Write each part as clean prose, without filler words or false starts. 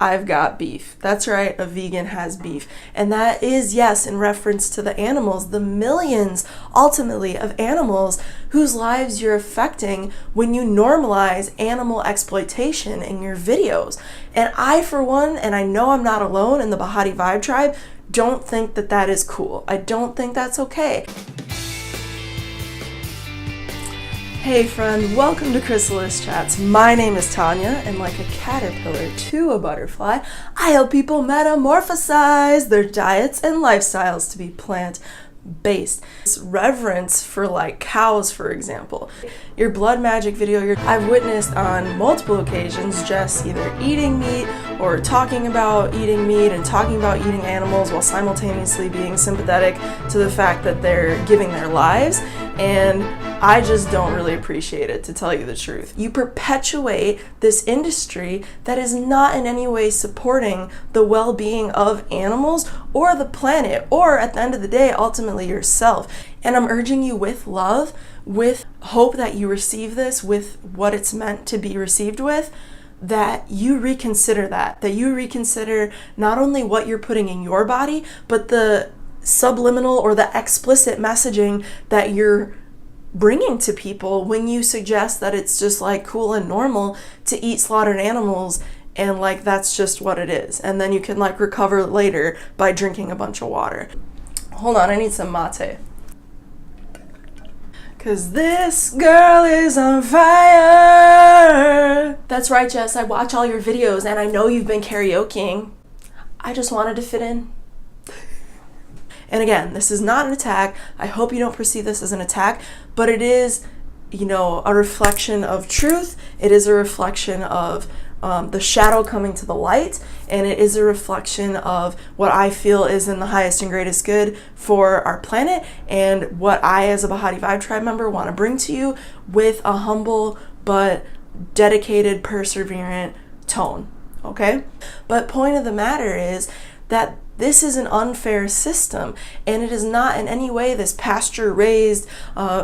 I've got beef. That's right, a vegan has beef. And that is, yes, in reference to the animals, the millions, ultimately, of animals whose lives you're affecting when you normalize animal exploitation in your videos. And I, for one, and I know I'm not alone in the Behati Vibe tribe, don't think that that is cool. I don't think that's okay. Hey friend, welcome to Chrysalis Chats. My name is Tonia, and like a caterpillar to a butterfly, I help people metamorphosize their diets and lifestyles to be plant-based. Reverence for like cows, for example. Your blood magic video, I've witnessed on multiple occasions Jess either eating meat or talking about eating meat and talking about eating animals while simultaneously being sympathetic to the fact that they're giving their lives, and I just don't really appreciate it, to tell you the truth. You perpetuate this industry that is not in any way supporting the well-being of animals or the planet, or at the end of the day, ultimately yourself. And I'm urging you with love, with hope that you receive this with what it's meant to be received with, that you reconsider that you reconsider not only what you're putting in your body, but the subliminal or the explicit messaging that you're bringing to people when you suggest that it's just like cool and normal to eat slaughtered animals, and like that's just what it is, and then you can like recover later by drinking a bunch of water. Hold on, I need some mate. Cause this girl is on fire. That's right, Jess, I watch all your videos and I know you've been karaokeing. I just wanted to fit in. And again, this is not an attack. I hope you don't perceive this as an attack, but it is, you know, a reflection of truth. It is a reflection of the shadow coming to the light, and it is a reflection of what I feel is in the highest and greatest good for our planet, and what I, as a Behati Vibe tribe member, want to bring to you with a humble but dedicated, perseverant tone, okay? But point of the matter is that this is an unfair system, and it is not in any way this pasture-raised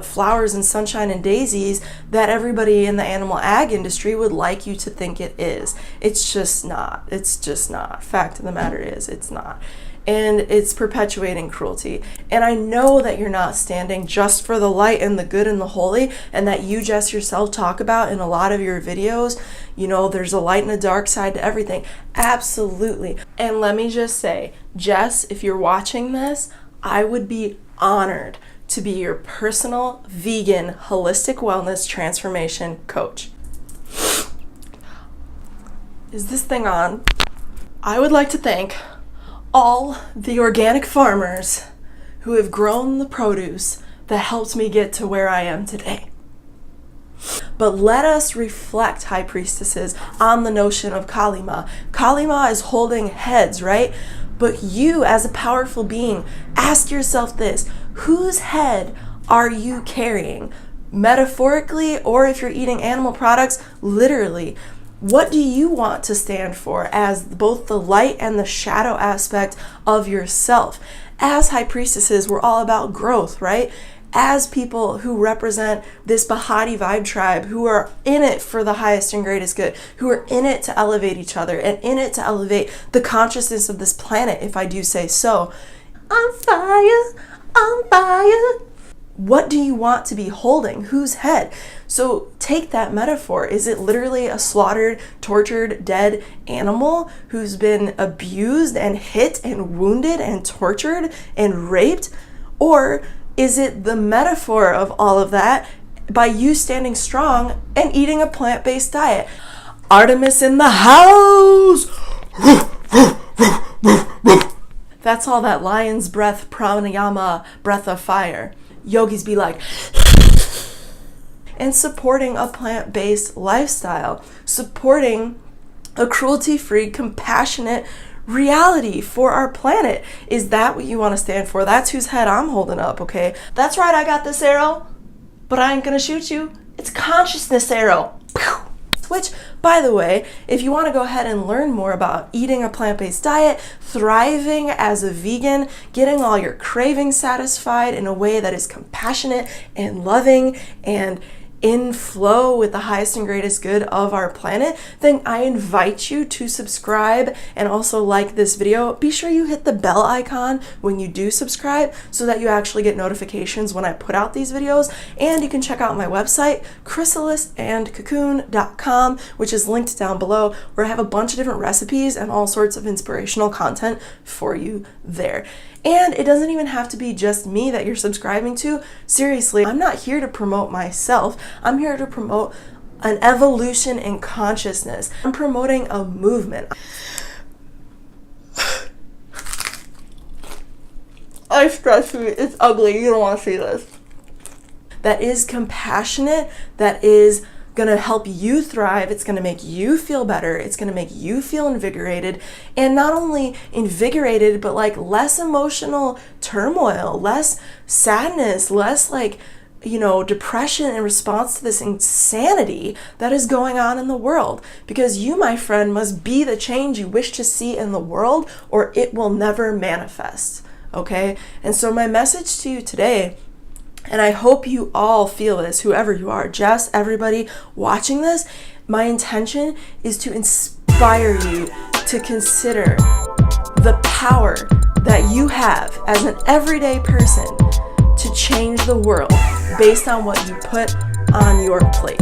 flowers and sunshine and daisies that everybody in the animal ag industry would like you to think it is. It's just not. It's just not. Fact of the matter is, it's not. And it's perpetuating cruelty. And I know that you're not standing just for the light and the good and the holy, and that you just yourself talk about in a lot of your videos, you know, there's a light and a dark side to everything. Absolutely. And let me just say, Jess, if you're watching this, I would be honored to be your personal vegan holistic wellness transformation coach. Is this thing on? I would like to thank all the organic farmers who have grown the produce that helped me get to where I am today. But let us reflect, High Priestesses, on the notion of Kalima. Kalima is holding heads, right? But you, as a powerful being, ask yourself this: whose head are you carrying? Metaphorically, or if you're eating animal products, literally. What do you want to stand for as both the light and the shadow aspect of yourself? As High Priestesses, we're all about growth, right? As people who represent this Behati Vibe tribe, who are in it for the highest and greatest good, who are in it to elevate each other and in it to elevate the consciousness of this planet, if I do say so. On fire, on fire. What do you want to be holding? Whose head? So take that metaphor. Is it literally a slaughtered, tortured, dead animal who's been abused and hit and wounded and tortured and raped? Or is it the metaphor of all of that by you standing strong and eating a plant-based diet? Artemis in the house! That's all that lion's breath, pranayama, breath of fire. Yogis be like, and supporting a plant-based lifestyle, supporting a cruelty-free, compassionate reality for our planet. Is that what you want to stand for? That's whose head I'm holding up, okay? That's right, I got this arrow, but I ain't gonna shoot you. It's consciousness arrow. Which, by the way, if you want to go ahead and learn more about eating a plant-based diet, thriving as a vegan, getting all your cravings satisfied in a way that is compassionate and loving and in flow with the highest and greatest good of our planet, then I invite you to subscribe and also like this video. Be sure you hit the bell icon when you do subscribe so that you actually get notifications when I put out these videos. And you can check out my website, chrysalisandcocoon.com, which is linked down below, where I have a bunch of different recipes and all sorts of inspirational content for you there. And it doesn't even have to be just me that you're subscribing to. Seriously, I'm not here to promote myself. I'm here to promote an evolution in consciousness. I'm promoting a movement. I stress you, it's ugly. You don't want to see this. That is compassionate, that is gonna help you thrive. It's gonna make you feel better. It's gonna make you feel invigorated, and not only invigorated, but like less emotional turmoil, less sadness, less like, you know, depression in response to this insanity that is going on in the world. Because you, my friend, must be the change you wish to see in the world, or it will never manifest. Okay? And so my message to you today, and I hope you all feel this, whoever you are, Jess, everybody watching this, my intention is to inspire you to consider the power that you have as an everyday person to change the world based on what you put on your plate.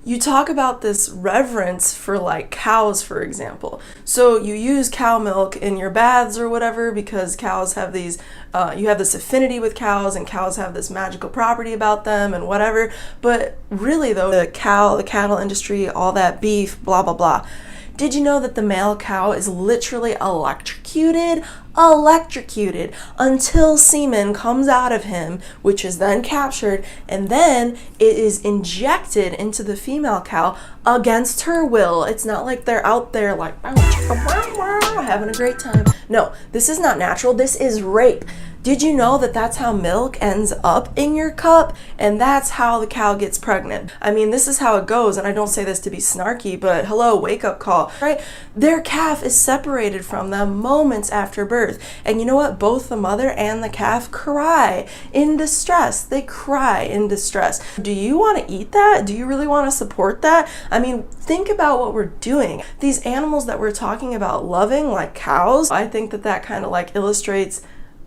You talk about this reverence for like cows, for example. So you use cow milk in your baths or whatever because cows have these, you have this affinity with cows, and cows have this magical property about them and whatever. But really though, the cattle industry, all that beef, blah, blah, blah. Did you know that the male cow is literally electrocuted until semen comes out of him, which is then captured, and then it is injected into the female cow against her will. It's not like they're out there like having a great time. No, this is not natural. This is rape. Did you know that that's how milk ends up in your cup? And that's how the cow gets pregnant. I mean, this is how it goes, and I don't say this to be snarky, but hello, wake up call, right? Their calf is separated from them moments after birth. And you know what? Both the mother and the calf cry in distress. They cry in distress. Do you want to eat that? Do you really want to support that? I mean, think about what we're doing. These animals that we're talking about loving, like cows, I think that that kind of like illustrates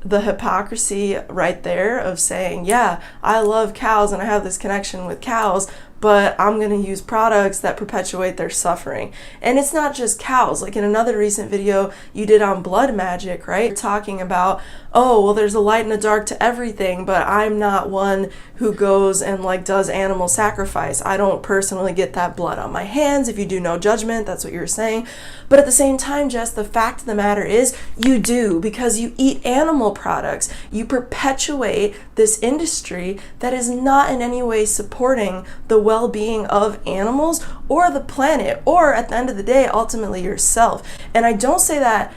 the hypocrisy right there of saying, yeah, I love cows and I have this connection with cows, but I'm going to use products that perpetuate their suffering. And it's not just cows. Like in another recent video you did on blood magic, right? You're talking about, oh, well, there's a light and a dark to everything, but I'm not one who goes and like does animal sacrifice. I don't personally get that blood on my hands. If you do, no judgment. That's what you're saying. But at the same time, Jess, the fact of the matter is you do, because you eat animal products. You perpetuate this industry that is not in any way supporting the well-being of animals or the planet, or at the end of the day, ultimately yourself. And I don't say that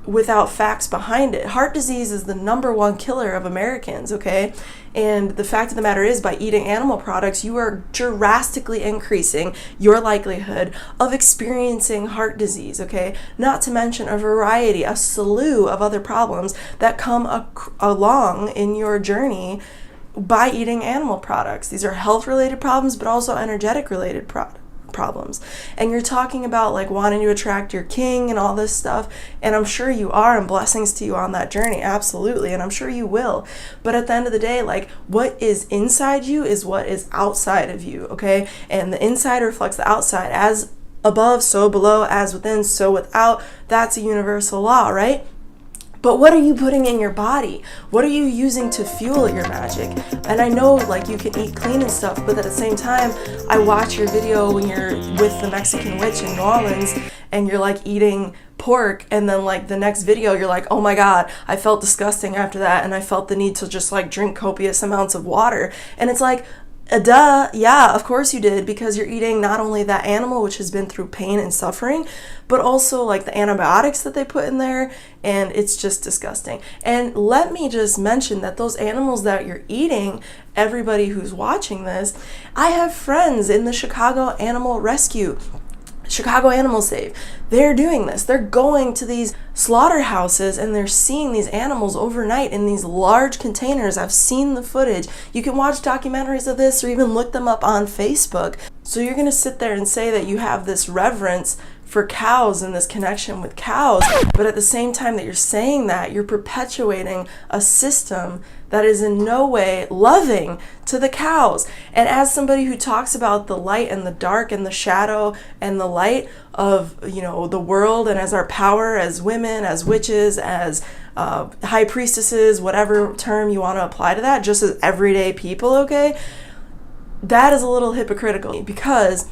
without facts behind it. Heart disease is the #1 killer of Americans, okay? And the fact of the matter is, by eating animal products, you are drastically increasing your likelihood of experiencing heart disease, okay? Not to mention a slew of other problems that come along in your journey by eating animal products. These are health-related problems, but also energetic-related problems. And you're talking about like wanting to attract your king and all this stuff, and I'm sure you are, and blessings to you on that journey, absolutely, and I'm sure you will. But at the end of the day, like, what is inside you is what is outside of you, okay? And the inside reflects the outside. As above, so below, as within, so without. That's a universal law, right? But what are you putting in your body? What are you using to fuel your magic? And I know like you can eat clean and stuff, but at the same time, I watch your video when you're with the Mexican witch in New Orleans and you're like eating pork, and then like the next video you're like, oh my god, I felt disgusting after that, and I felt the need to just like drink copious amounts of water. And it's like, duh, yeah, of course you did, because you're eating not only that animal which has been through pain and suffering, but also like the antibiotics that they put in there, and it's just disgusting. And let me just mention that those animals that you're eating, everybody who's watching this, I have friends in the Chicago Animal Rescue. Chicago Animal Save, they're doing this. They're going to these slaughterhouses and they're seeing these animals overnight in these large containers. I've seen the footage. You can watch documentaries of this or even look them up on Facebook. So you're going to sit there and say that you have this reverence for cows and this connection with cows, but at the same time that you're saying that, you're perpetuating a system that is in no way loving to the cows. And as somebody who talks about the light and the dark and the shadow and the light of, you know, the world, and as our power as women, as witches, as high priestesses, whatever term you want to apply to that, just as everyday people, okay, that is a little hypocritical, because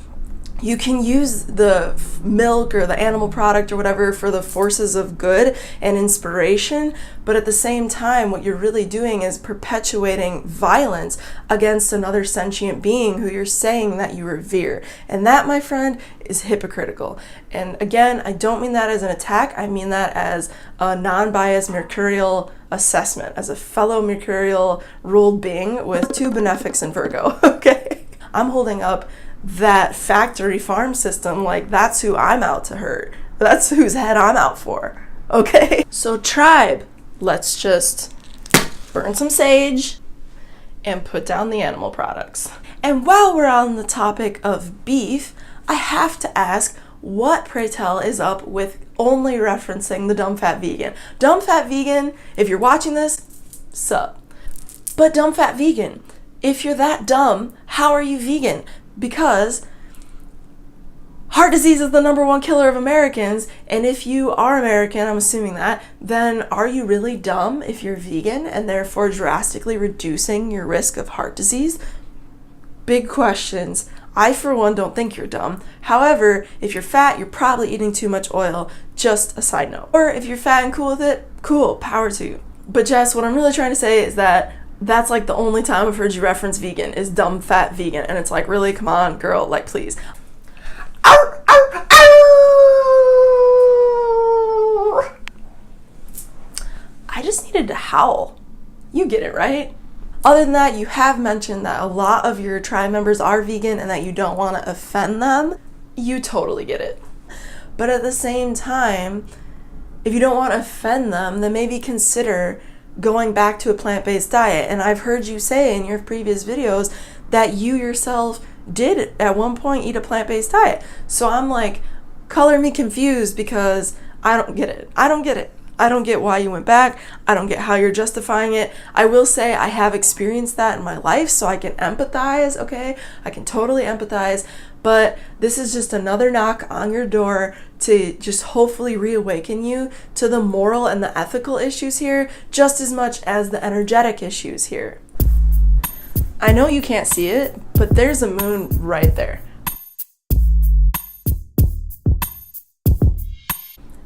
you can use the milk or the animal product or whatever for the forces of good and inspiration, but at the same time, what you're really doing is perpetuating violence against another sentient being who you're saying that you revere. And that, my friend, is hypocritical. And again, I don't mean that as an attack. I mean that as a non-biased mercurial assessment, as a fellow mercurial ruled being with 2 benefics in Virgo, okay? I'm holding up that factory farm system like that's who I'm out to hurt. That's whose head I'm out for, okay? So tribe, let's just burn some sage and put down the animal products. And while we're on the topic of beef, I have to ask, what, pray tell, is up with only referencing the dumb fat vegan? Dumb fat vegan, if you're watching this, sup. But dumb fat vegan, if you're that dumb, how are you vegan? Because heart disease is the #1 killer of Americans, and if you are American, I'm assuming that, then are you really dumb if you're vegan and therefore drastically reducing your risk of heart disease? Big questions. I, for one, don't think you're dumb. However, if you're fat, you're probably eating too much oil. Just a side note. Or if you're fat and cool with it, cool, power to you. But Jess, what I'm really trying to say is that that's like the only time I've heard you reference vegan is dumb fat vegan, and it's like, really, come on, girl, like, please. Ow, ow, ow! I just needed to howl. You get it, right? Other than that, you have mentioned that a lot of your tribe members are vegan and that you don't want to offend them. You totally get it. But at the same time, if you don't want to offend them, then maybe consider going back to a plant-based diet. And I've heard you say in your previous videos that you yourself did at one point eat a plant-based diet. So I'm like, color me confused, because I don't get it. I don't get it. I don't get why you went back. I don't get how you're justifying it. I will say I have experienced that in my life, so I can empathize, okay? I can totally empathize. But this is just another knock on your door to just hopefully reawaken you to the moral and the ethical issues here, just as much as the energetic issues here. I know you can't see it, but there's a moon right there.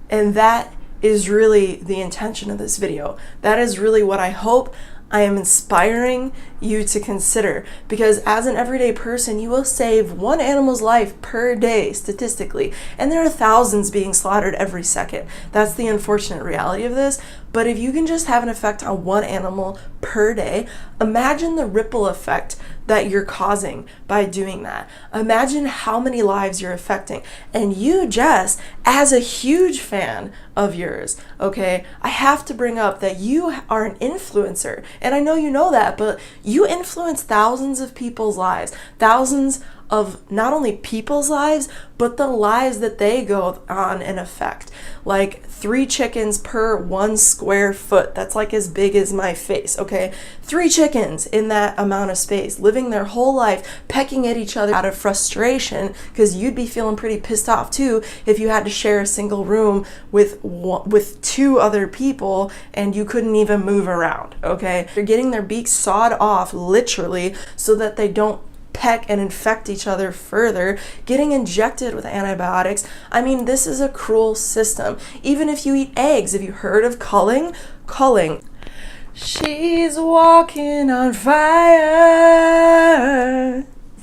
And that is really the intention of this video. That is really what I hope I am inspiring you to consider, because as an everyday person, you will save one animal's life per day statistically, and there are thousands being slaughtered every second. That's the unfortunate reality of this. But if you can just have an effect on one animal per day, imagine the ripple effect that you're causing by doing that. Imagine how many lives you're affecting. And you, Jess, as a huge fan of yours, okay, I have to bring up that you are an influencer. And I know you know that, but you influence thousands of people's lives, thousands of not only people's lives, but the lives that they go on and affect. Like 3 chickens per 1 square foot. That's like as big as my face, okay? 3 chickens in that amount of space, living their whole life, pecking at each other out of frustration, because you'd be feeling pretty pissed off too if you had to share a single room with 2 other people and you couldn't even move around, okay? They're getting their beaks sawed off, literally, so that they don't peck and infect each other further, getting injected with antibiotics. I mean, this is a cruel system. Even if you eat eggs, have you heard of culling? Culling. She's walking on fire.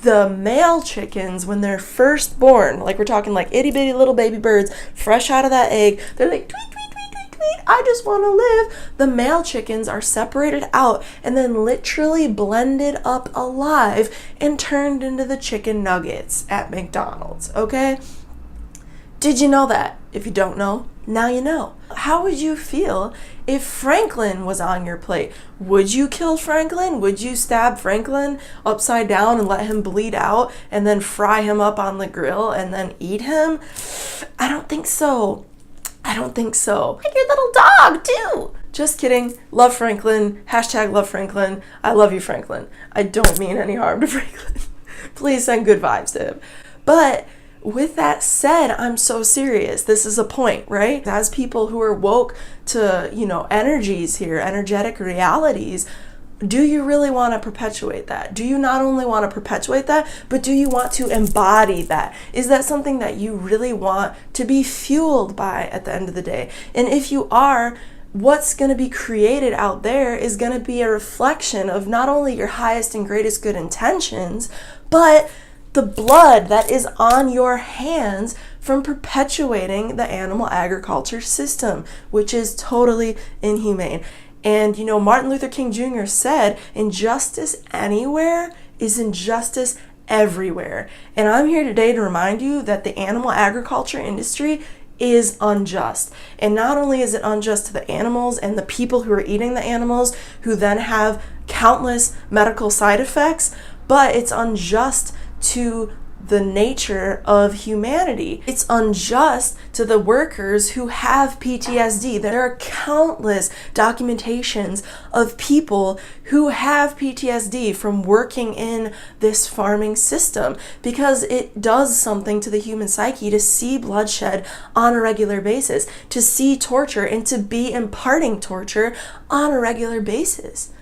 The male chickens, when they're first born, like we're talking like itty bitty little baby birds, fresh out of that egg, they're like, tweet, tweet, tweet, tweet, tweet, I just want to live. The male chickens are separated out and then literally blended up alive and turned into the chicken nuggets at McDonald's, okay? Did you know that? If you don't know, now you know. How would you feel if Franklin was on your plate? Would you kill Franklin? Would you stab Franklin upside down and let him bleed out and then fry him up on the grill and then eat him? I don't think so. I don't think so. Like your little dog, too. Just kidding. Love Franklin. Hashtag love Franklin. I love you, Franklin. I don't mean any harm to Franklin. Please send good vibes to him. But with that said, I'm so serious. This is a point, right? As people who are woke to, energies here, energetic realities, do you really want to perpetuate that? Do you not only want to perpetuate that, but do you want to embody that? Is that something that you really want to be fueled by at the end of the day? And if you are, what's going to be created out there is going to be a reflection of not only your highest and greatest good intentions, but the blood that is on your hands from perpetuating the animal agriculture system, which is totally inhumane. And Martin Luther King Jr. said, injustice anywhere is injustice everywhere. And I'm here today to remind you that the animal agriculture industry is unjust. And not only is it unjust to the animals and the people who are eating the animals, who then have countless medical side effects, but it's unjust to the nature of humanity. It's unjust to the workers who have PTSD. There are countless documentations of people who have PTSD from working in this farming system, because it does something to the human psyche to see bloodshed on a regular basis, to see torture, and to be imparting torture on a regular basis.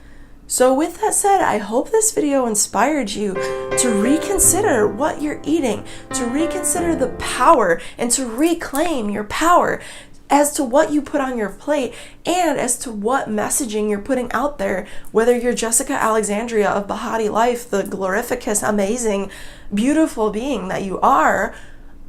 So with that said, I hope this video inspired you to reconsider what you're eating, to reconsider the power, and to reclaim your power as to what you put on your plate and as to what messaging you're putting out there, whether you're Jessica Alexandria of BehatiLife, the glorificus, amazing, beautiful being that you are,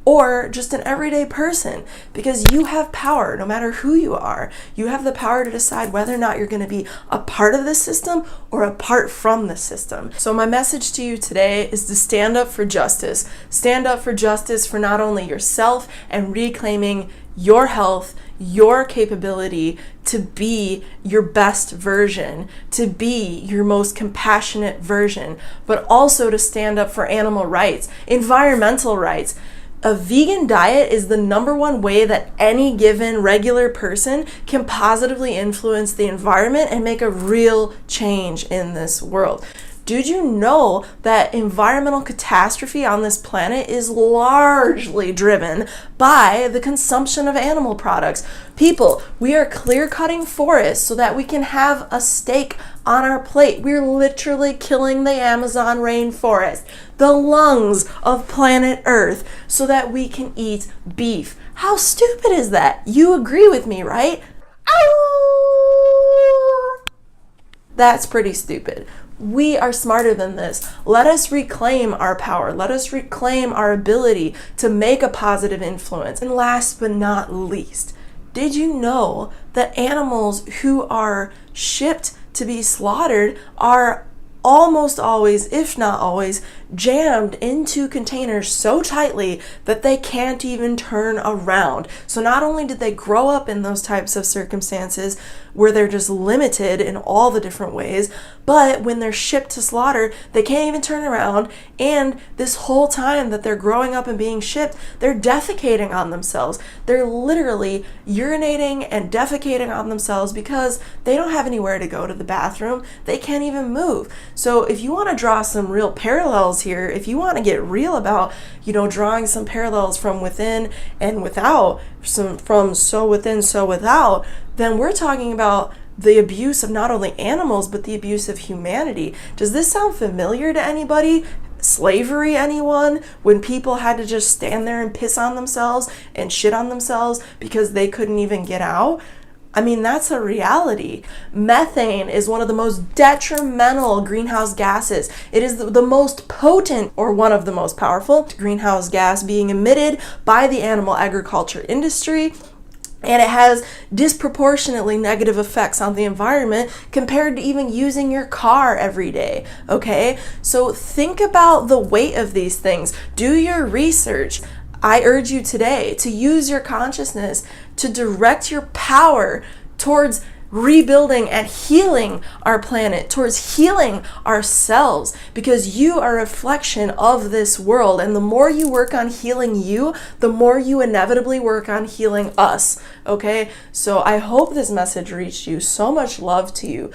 or just an everyday person, because you have power no matter who you are. You have the power to decide whether or not you're going to be a part of the system or apart from the system. So my message to you today is to stand up for justice. Stand up for justice for not only yourself and reclaiming your health, your capability to be your best version, to be your most compassionate version, but also to stand up for animal rights, environmental rights. A vegan diet is the #1 way that any given regular person can positively influence the environment and make a real change in this world. Did you know that environmental catastrophe on this planet is largely driven by the consumption of animal products? People, we are clear-cutting forests so that we can have a steak on our plate. We're literally killing the Amazon rainforest, the lungs of planet Earth, so that we can eat beef. How stupid is that? You agree with me, right? Ow! That's pretty stupid. We are smarter than this. Let us reclaim our power. Let us reclaim our ability to make a positive influence. And last but not least, did you know that animals who are shipped to be slaughtered are almost always, if not always, jammed into containers so tightly that they can't even turn around? So not only did they grow up in those types of circumstances where they're just limited in all the different ways, but when they're shipped to slaughter, they can't even turn around, and this whole time that they're growing up and being shipped, they're defecating on themselves. They're literally urinating and defecating on themselves because they don't have anywhere to go to the bathroom. They can't even move. So if you want to draw some real parallels here, if you want to get real about, drawing some parallels from within and without, from so within, so without, then we're talking about the abuse of not only animals, but the abuse of humanity. Does this sound familiar to anybody? Slavery, anyone? When people had to just stand there and piss on themselves and shit on themselves because they couldn't even get out? I mean, that's a reality. Methane is one of the most detrimental greenhouse gases. It is the most potent, or one of the most powerful, greenhouse gas being emitted by the animal agriculture industry. And it has disproportionately negative effects on the environment compared to even using your car every day, okay? So think about the weight of these things. Do your research. I urge you today to use your consciousness to direct your power towards rebuilding and healing our planet, towards healing ourselves, because you are a reflection of this world. And the more you work on healing you, the more you inevitably work on healing us. Okay? So I hope this message reached you. So much love to you.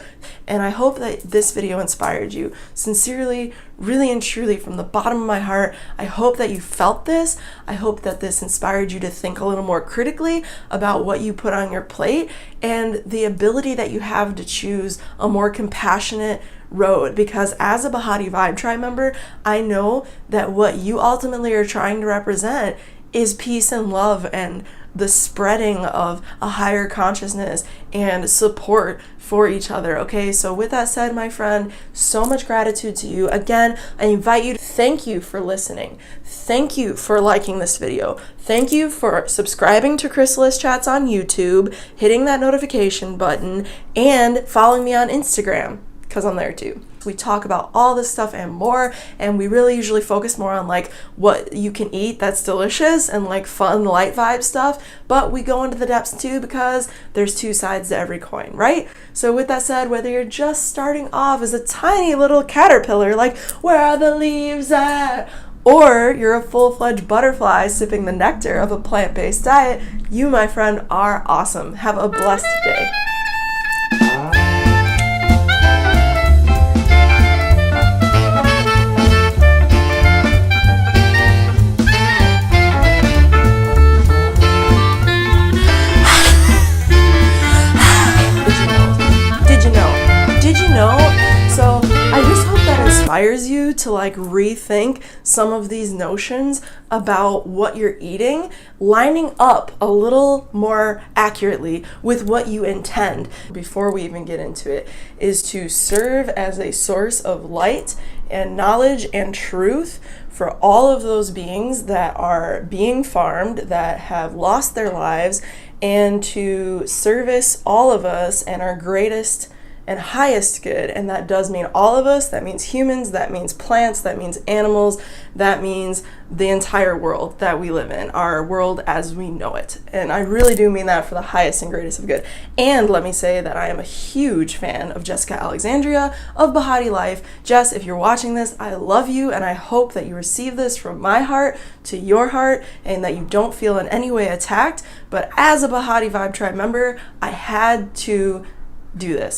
And I hope that this video inspired you. Sincerely, really and truly, from the bottom of my heart, I hope that you felt this. I hope that this inspired you to think a little more critically about what you put on your plate and the ability that you have to choose a more compassionate road. Because as a Behati Vibe Tribe member, I know that what you ultimately are trying to represent is peace and love and the spreading of a higher consciousness and support for each other. Okay, so with that said, my friend, so much gratitude to you. Again, I invite you to thank you for listening. Thank you for liking this video. Thank you for subscribing to Chrysalis Chats on YouTube, hitting that notification button, and following me on Instagram, because I'm there too. We talk about all this stuff and more, and we really usually focus more on like what you can eat that's delicious and like fun light vibe stuff, but we go into the depths too, because there's two sides to every coin, right? So with that said, whether you're just starting off as a tiny little caterpillar, like where are the leaves at, or you're a full-fledged butterfly sipping the nectar of a plant-based diet, you, my friend, are awesome. Have a blessed day. So I just hope that inspires you to like rethink some of these notions about what you're eating, lining up a little more accurately with what you intend. Before we even get into it, is to serve as a source of light and knowledge and truth for all of those beings that are being farmed, that have lost their lives, and to service all of us and our greatest and highest good. And that does mean all of us. That means humans, that means plants, that means animals, that means the entire world that we live in, our world as we know it. And I really do mean that for the highest and greatest of good. And let me say that I am a huge fan of Jessica Alexandria of BehatiLife. Jess, if you're watching this, I love you, and I hope that you receive this from my heart to your heart, and that you don't feel in any way attacked. But as a Behati Vibe Tribe member, I had to do this.